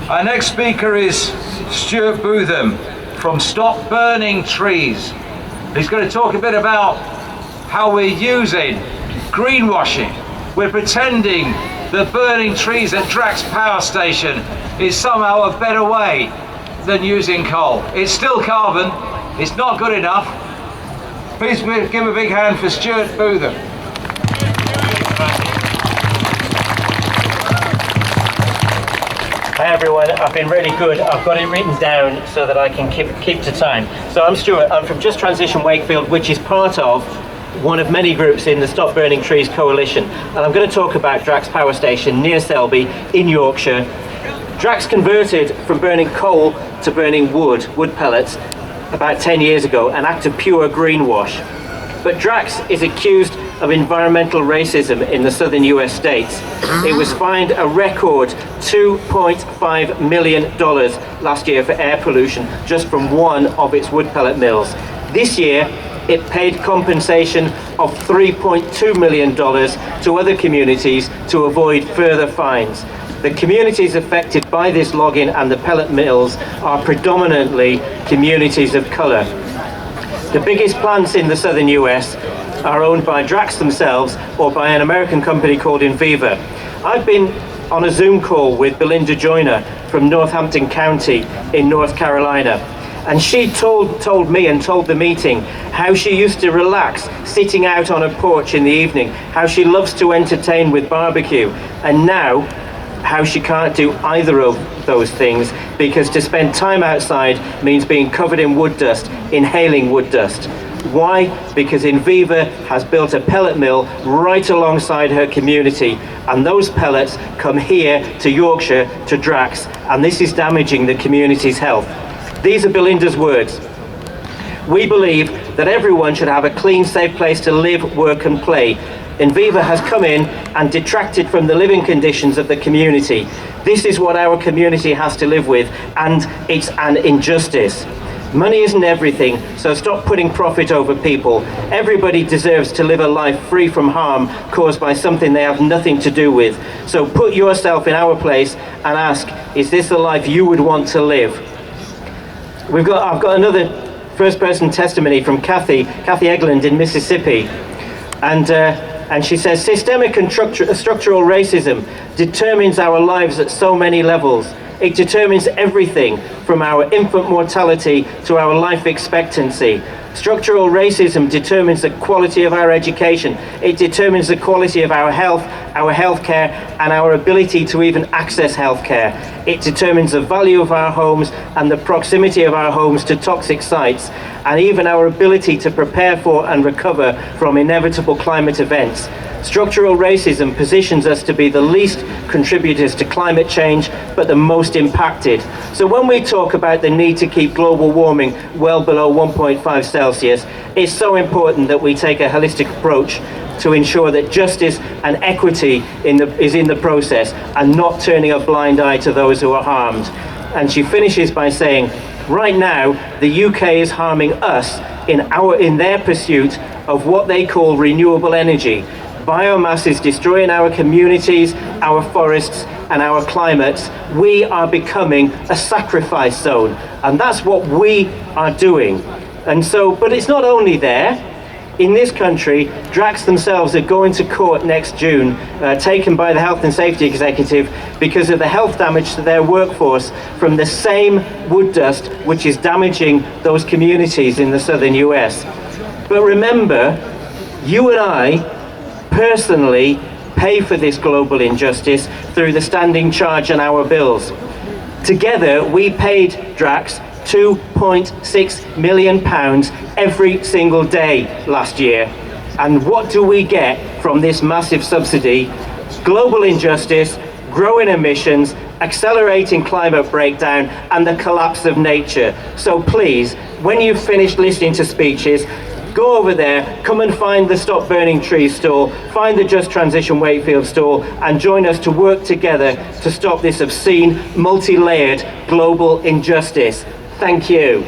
Our next speaker is Stewart Bootham from StopBurningTrees. He's going to talk a bit about how we're using greenwashing. We're pretending that burning trees at Drax power station is somehow a better way than using coal. It's still carbon, it's not good enough. Please give a big hand for Stewart Bootham. Hi everyone, I've been really good. I've got it written down so that I can keep to time. So I'm Stewart, I'm from Just Transition Wakefield, which is part of one of many groups in the Stop Burning Trees coalition. And I'm going to talk about Drax Power Station near Selby in Yorkshire. Drax converted from burning coal to burning wood pellets about 10 years ago, an act of pure greenwash. But Drax is accused of environmental racism in the southern US states. It was fined a record $2.5 million last year for air pollution just from one of its wood pellet mills. This year, it paid compensation of $3.2 million to other communities to avoid further fines. The communities affected by this logging and the pellet mills are predominantly communities of colour. The biggest plants in the southern US are owned by Drax themselves or by an American company called Enviva. I've been on a Zoom call with Belinda Joyner from Northampton County in North Carolina. And she told me and told the meeting how she used to relax sitting out on a porch in the evening, how she loves to entertain with barbecue, and now how she can't do either of those things because to spend time outside means being covered in wood dust, inhaling wood dust. Why? Because Enviva has built a pellet mill right alongside her community, and those pellets come here to Yorkshire, to Drax, and this is damaging the community's health. These are Belinda's words. We believe that everyone should have a clean, safe place to live, work and play. Enviva has come in and detracted from the living conditions of the community. This is what our community has to live with, and it's an injustice. Money isn't everything, so stop putting profit over people. Everybody deserves to live a life free from harm caused by something they have nothing to do with. So put yourself in our place and ask, is this the life you would want to live? I've got another first-person testimony from Kathy Egland in Mississippi, and she says, systemic and structural racism determines our lives at so many levels. It determines everything from our infant mortality to our life expectancy. Structural racism determines the quality of our education. It determines the quality of our health, our healthcare, and our ability to even access healthcare. It determines the value of our homes and the proximity of our homes to toxic sites, and even our ability to prepare for and recover from inevitable climate events. Structural racism positions us to be the least contributors to climate change, but the most impacted. So when we talk about the need to keep global warming well below 1.5 Celsius, it's so important that we take a holistic approach to ensure that justice and equity is in the process and not turning a blind eye to those who are harmed. And she finishes by saying, right now, the UK is harming us in their pursuit of what they call renewable energy. Biomass is destroying our communities, our forests, and our climates. We are becoming a sacrifice zone, and that's what we are doing. And so, but it's not only there. In this country, Drax themselves are going to court next June, taken by the Health and Safety Executive because of the health damage to their workforce from the same wood dust which is damaging those communities in the southern US. But remember, you and I personally pay for this global injustice through the standing charge on our bills. Together, we paid Drax £2.6 million every single day last year. And what do we get from this massive subsidy? Global injustice, growing emissions, accelerating climate breakdown, and the collapse of nature. So please, when you've finished listening to speeches, go over there, come and find the Stop Burning Trees stall, find the Just Transition Wakefield stall, and join us to work together to stop this obscene, multi-layered global injustice. Thank you.